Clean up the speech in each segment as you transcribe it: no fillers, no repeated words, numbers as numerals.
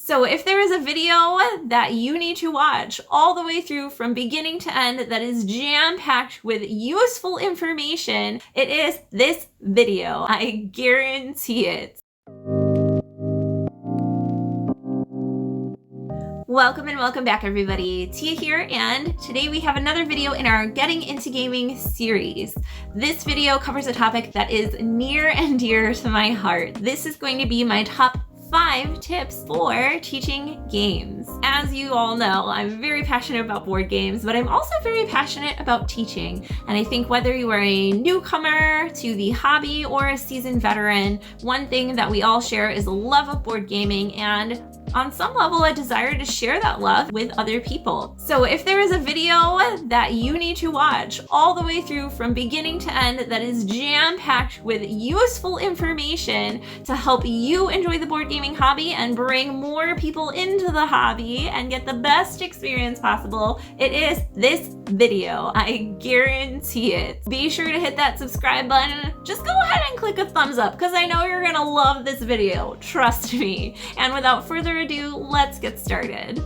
So if there is a video that you need to watch all the way through from beginning to end that is jam-packed with useful information, it is this video. I guarantee it. Welcome and welcome back, everybody. Tia here, and today we have another video in our Getting Into Gaming series. This video covers a topic that is near and dear to my heart. This is going to be my top 5 tips for teaching games. As you all know, I'm very passionate about board games, but I'm also very passionate about teaching. And I think whether you are a newcomer to the hobby or a seasoned veteran, one thing that we all share is a love of board gaming and on some level, a desire to share that love with other people. So if there is a video that you need to watch all the way through from beginning to end that is jam-packed with useful information to help you enjoy the board gaming hobby and bring more people into the hobby and get the best experience possible, it is this video. I guarantee it. Be sure to hit that subscribe button. Just go ahead and click a thumbs up because I know you're gonna love this video. Trust me. And without further ado, let's get started.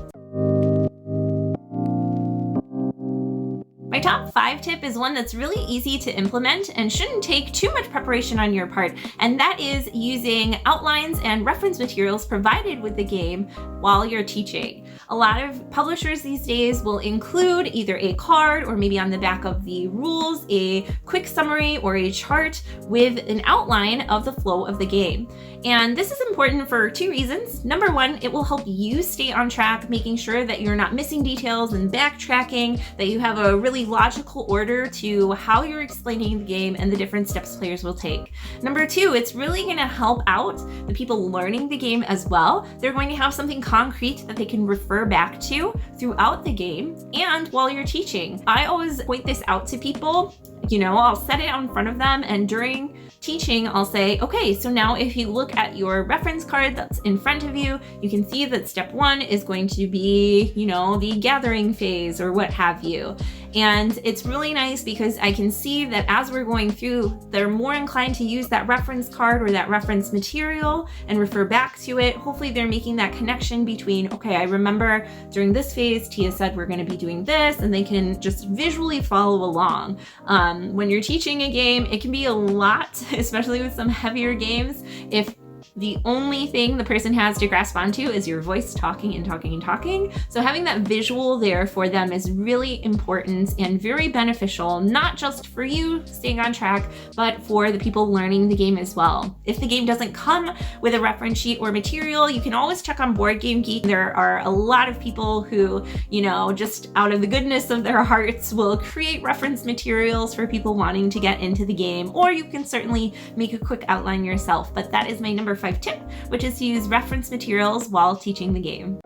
My top 5 tip is one that's really easy to implement and shouldn't take too much preparation on your part, and that is using outlines and reference materials provided with the game while you're teaching. A lot of publishers these days will include either a card or maybe on the back of the rules, a quick summary or a chart with an outline of the flow of the game. And this is important for 2 reasons. Number 1, it will help you stay on track, making sure that you're not missing details and backtracking, that you have a really logical order to how you're explaining the game and the different steps players will take. Number 2, it's really going to help out the people learning the game as well. They're going to have something concrete that they can refer back to throughout the game and while you're teaching. I always point this out to people. I'll set it out in front of them, and during teaching, I'll say, okay, so now if you look at your reference card that's in front of you, you can see that step 1 is going to be, the gathering phase or what have you. And it's really nice because I can see that as we're going through, they're more inclined to use that reference card or that reference material and refer back to it. Hopefully they're making that connection between, okay, I remember during this phase, Tia said we're going to be doing this, and they can just visually follow along. When you're teaching a game, it can be a lot, especially with some heavier games, if the only thing the person has to grasp onto is your voice talking and talking and talking. So having that visual there for them is really important and very beneficial, not just for you staying on track, but for the people learning the game as well. If the game doesn't come with a reference sheet or material, you can always check on Board Game Geek. There are a lot of people who, just out of the goodness of their hearts will create reference materials for people wanting to get into the game, or you can certainly make a quick outline yourself. But that is my number 5 tip, which is to use reference materials while teaching the game.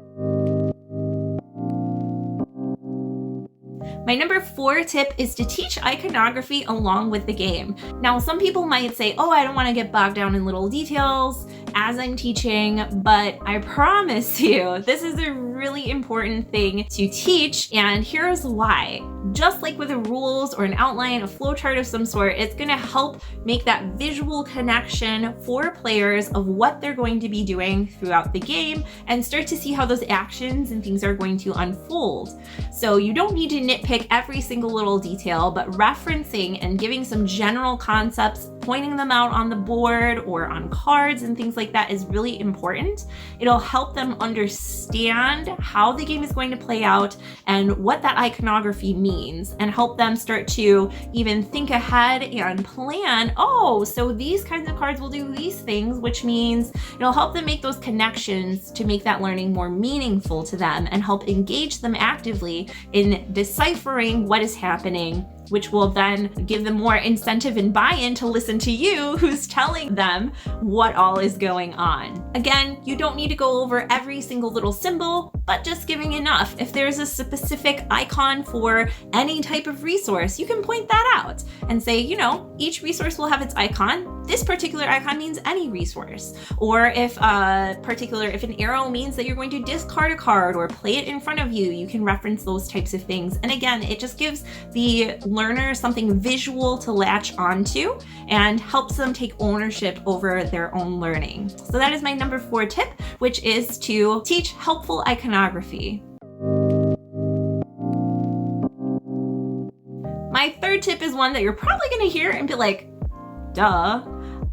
My number 4 tip is to teach iconography along with the game. Now, some people might say, oh, I don't want to get bogged down in little details as I'm teaching, but I promise you, this is a really important thing to teach, and here's why. Just like with the rules or an outline, a flowchart of some sort, it's going to help make that visual connection for players of what they're going to be doing throughout the game and start to see how those actions and things are going to unfold. So you don't need to nitpick every single little detail, but referencing and giving some general concepts, pointing them out on the board or on cards and things like that is really important. It'll help them understand how the game is going to play out and what that iconography means, and help them start to even think ahead and plan, oh, so these kinds of cards will do these things, which means it'll help them make those connections to make that learning more meaningful to them and help engage them actively in deciphering what is happening, which will then give them more incentive and buy-in to listen to you who's telling them what all is going on. Again, you don't need to go over every single little symbol but just giving enough. If there's a specific icon for any type of resource, you can point that out and say, each resource will have its icon. This particular icon means any resource. Or if an arrow means that you're going to discard a card or play it in front of you, you can reference those types of things. And again, it just gives the learner something visual to latch onto and helps them take ownership over their own learning. So that is my number 4 tip, which is to teach helpful iconography. My 3rd tip is one that you're probably going to hear and be like, duh.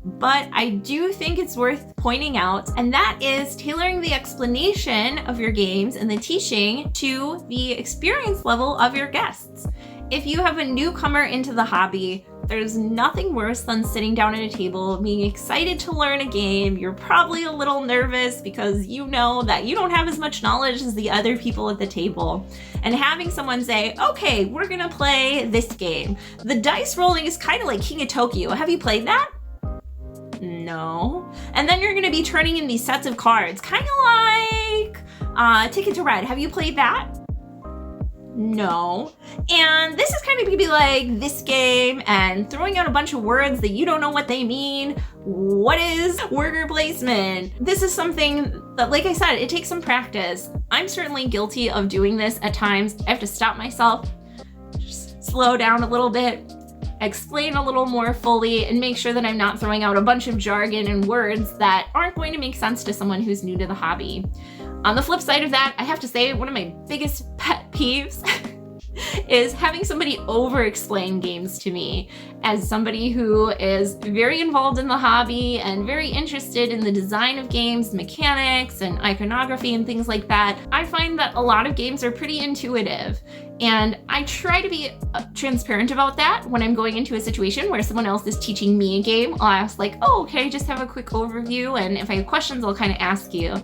But I do think it's worth pointing out, and that is tailoring the explanation of your games and the teaching to the experience level of your guests. If you have a newcomer into the hobby, there's nothing worse than sitting down at a table, being excited to learn a game. You're probably a little nervous because you know that you don't have as much knowledge as the other people at the table. And having someone say, okay, we're gonna play this game. The dice rolling is kind of like King of Tokyo. Have you played that? No. And then you're gonna be turning in these sets of cards, kind of like Ticket to Ride. Have you played that? No. And this is kind of gonna be like this game and throwing out a bunch of words that you don't know what they mean. What is worker placement? This is something that, like I said, it takes some practice. I'm certainly guilty of doing this at times. I have to stop myself, just slow down a little bit, explain a little more fully, and make sure that I'm not throwing out a bunch of jargon and words that aren't going to make sense to someone who's new to the hobby. On the flip side of that, I have to say one of my biggest pet peeves is having somebody over-explain games to me. As somebody who is very involved in the hobby and very interested in the design of games, mechanics, and iconography and things like that, I find that a lot of games are pretty intuitive. And I try to be transparent about that when I'm going into a situation where someone else is teaching me a game. I'll ask like, oh, can I just have a quick overview? And if I have questions, I'll kind of ask you.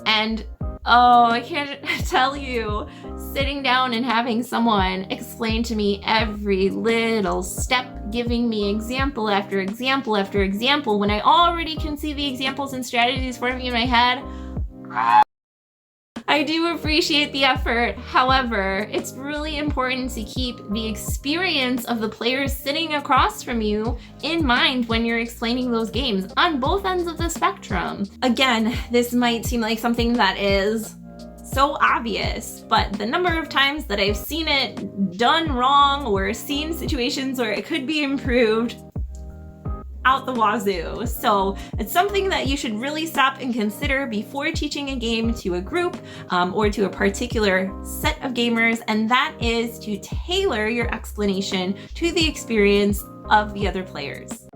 And oh, I can't tell you, sitting down and having someone explain to me every little step, giving me example after example after example, when I already can see the examples and strategies for me in my head. I do appreciate the effort. However, it's really important to keep the experience of the players sitting across from you in mind when you're explaining those games on both ends of the spectrum. Again, this might seem like something that is so obvious, but the number of times that I've seen it done wrong or seen situations where it could be improved, out the wazoo. So it's something that you should really stop and consider before teaching a game to a group or to a particular set of gamers, and that is to tailor your explanation to the experience of the other players.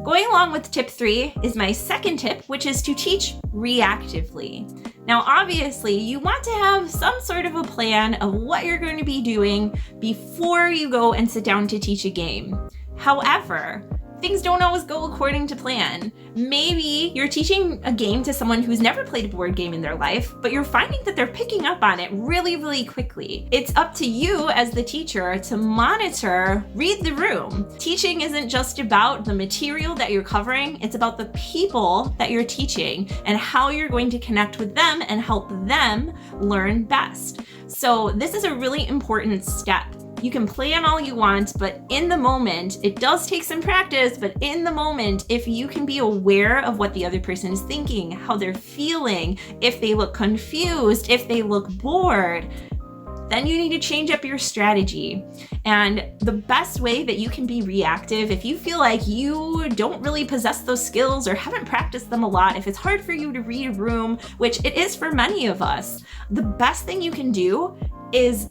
Going along with tip 3 is my second tip, which is to teach reactively. Now, obviously, you want to have some sort of a plan of what you're going to be doing before you go and sit down to teach a game. However, things don't always go according to plan. Maybe you're teaching a game to someone who's never played a board game in their life, but you're finding that they're picking up on it really, really quickly. It's up to you as the teacher to monitor, read the room. Teaching isn't just about the material that you're covering, it's about the people that you're teaching and how you're going to connect with them and help them learn best. So this is a really important step. You can plan all you want, but in the moment, it does take some practice, but in the moment, if you can be aware of what the other person is thinking, how they're feeling, if they look confused, if they look bored, then you need to change up your strategy. And the best way that you can be reactive, if you feel like you don't really possess those skills or haven't practiced them a lot, if it's hard for you to read a room, which it is for many of us, the best thing you can do is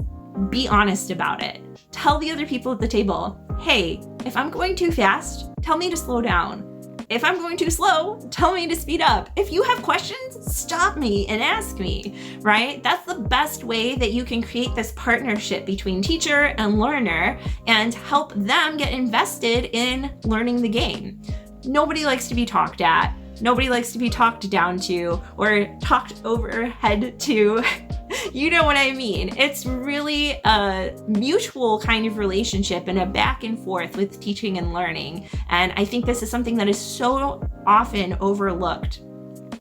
be honest about it. Tell the other people at the table, hey, if I'm going too fast, tell me to slow down. If I'm going too slow, tell me to speed up. If you have questions, stop me and ask me, right? That's the best way that you can create this partnership between teacher and learner and help them get invested in learning the game. Nobody likes to be talked at. Nobody likes to be talked down to or talked overhead to. You know what I mean? It's really a mutual kind of relationship and a back and forth with teaching and learning. And I think this is something that is so often overlooked.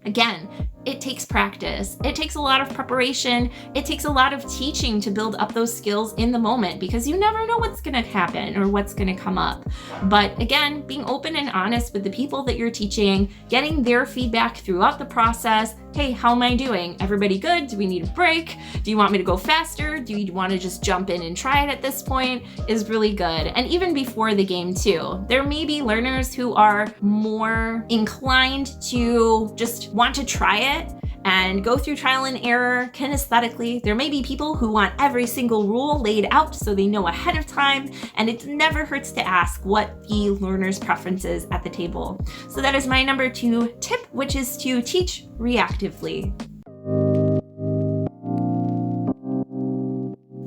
Again, it takes practice. It takes a lot of preparation. It takes a lot of teaching to build up those skills in the moment, because you never know what's going to happen or what's going to come up. But again, being open and honest with the people that you're teaching, getting their feedback throughout the process. Hey, how am I doing? Everybody good? Do we need a break? Do you want me to go faster? Do you want to just jump in and try it at this point? Is really good. And even before the game too, there may be learners who are more inclined to just want to try it and go through trial and error kinesthetically. There may be people who want every single rule laid out so they know ahead of time, and it never hurts to ask what the learner's preference is at the table. So that is my number 2 tip, which is to teach reactively.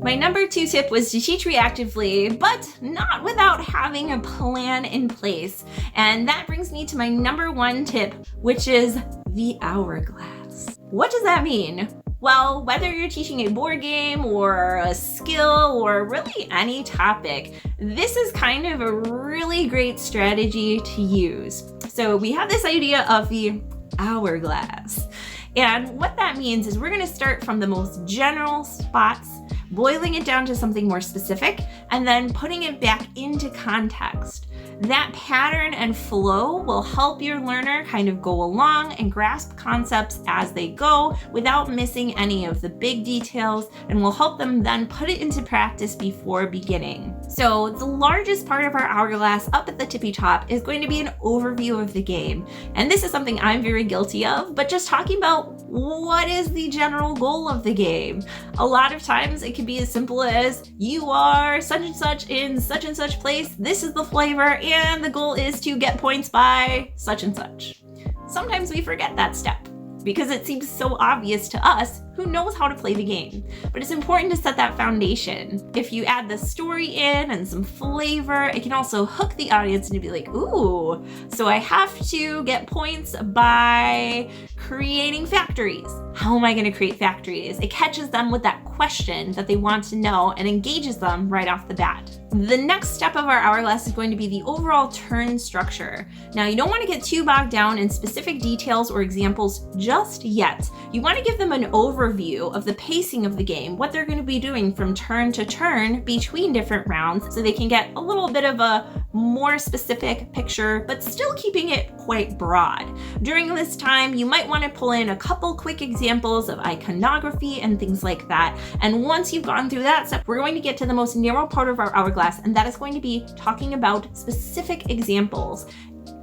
My number 2 tip was to teach reactively, but not without having a plan in place. And that brings me to my number 1 tip, which is the hourglass. What does that mean? Well, whether you're teaching a board game or a skill or really any topic, this is kind of a really great strategy to use. So we have this idea of the hourglass. And what that means is we're going to start from the most general spots, boiling it down to something more specific, and then putting it back into context. That pattern and flow will help your learner kind of go along and grasp concepts as they go without missing any of the big details, and will help them then put it into practice before beginning. So the largest part of our hourglass up at the tippy top is going to be an overview of the game. And this is something I'm very guilty of, but just talking about what is the general goal of the game. A lot of times it can be as simple as you are such and such in such and such place. This is the flavor, and the goal is to get points by such and such. Sometimes we forget that step because it seems so obvious to us who knows how to play the game. But it's important to set that foundation. If you add the story in and some flavor, it can also hook the audience and be like, ooh, so I have to get points by creating factories. How am I going to create factories? It catches them with that question that they want to know and engages them right off the bat. The next step of our hourglass is going to be the overall turn structure. Now, you don't want to get too bogged down in specific details or examples just yet. You want to give them an overview of the pacing of the game, what they're going to be doing from turn to turn between different rounds, so they can get a little bit of a more specific picture, but still keeping it quite broad. During this time, you might want to pull in a couple quick examples of iconography and things like that. And once you've gone through that step, we're going to get to the most narrow part of our hourglass, and that is going to be talking about specific examples.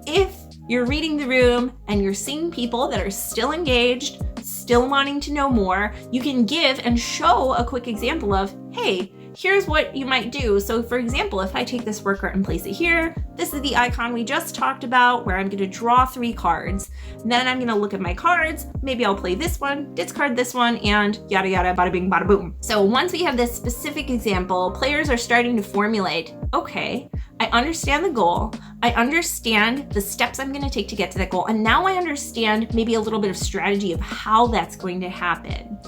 If you're reading the room and you're seeing people that are still engaged, still wanting to know more, you can give and show a quick example of, hey, here's what you might do. So for example, if I take this worker and place it here, this is the icon we just talked about where I'm going to draw 3 cards. Then I'm going to look at my cards. Maybe I'll play this one, discard this one, and yada yada, bada bing, bada boom. So once we have this specific example, players are starting to formulate, okay, I understand the goal. I understand the steps I'm going to take to get to that goal. And now I understand maybe a little bit of strategy of how that's going to happen.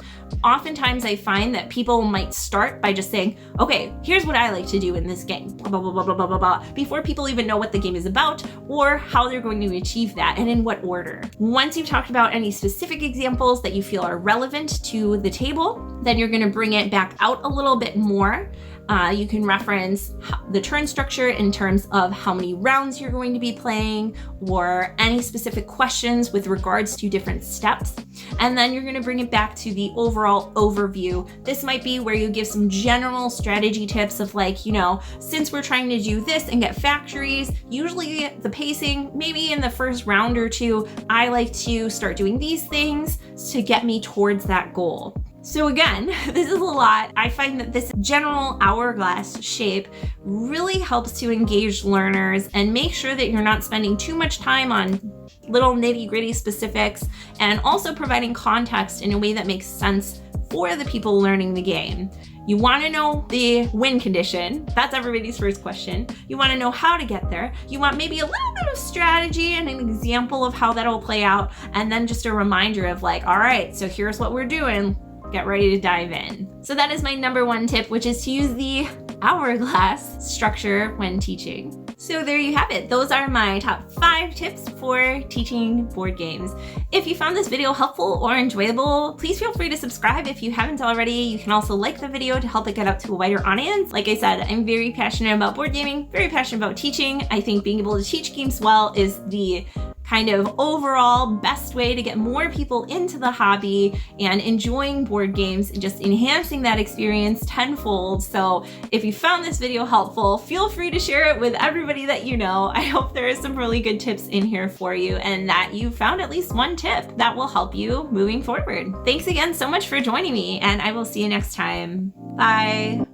Oftentimes I find that people might start by just saying, okay, here's what I like to do in this game, blah, blah, blah, blah, blah, blah, blah, before people even know what the game is about or how they're going to achieve that and in what order. Once you've talked about any specific examples that you feel are relevant to the table, then you're going to bring it back out a little bit more. You can reference the turn structure in terms of how many rounds you're going to be playing or any specific questions with regards to different steps. And then you're going to bring it back to the overall overview. This might be where you give some general strategy tips of like, you know, since we're trying to do this and get factories, usually the pacing, maybe in the first round or 2, I like to start doing these things to get me towards that goal. So again, this is a lot. I find that this general hourglass shape really helps to engage learners and make sure that you're not spending too much time on little nitty-gritty specifics, and also providing context in a way that makes sense for the people learning the game. You want to know the win condition. That's everybody's first question. You want to know how to get there. You want maybe a little bit of strategy and an example of how that'll play out, and then just a reminder of like, all right, so here's what we're doing. Get ready to dive in. So that is my number 1 tip, which is to use the hourglass structure when teaching. So there you have it. Those are my top 5 tips for teaching board games. If you found this video helpful or enjoyable, please feel free to subscribe if you haven't already. You can also like the video to help it get out to a wider audience. Like I said, I'm very passionate about board gaming, very passionate about teaching. I think being able to teach games well is the kind of overall best way to get more people into the hobby and enjoying board games, just enhancing that experience tenfold. So if you found this video helpful, feel free to share it with everybody that you know. I hope there are some really good tips in here for you and that you found at least one tip that will help you moving forward. Thanks again so much for joining me, and I will see you next time. Bye.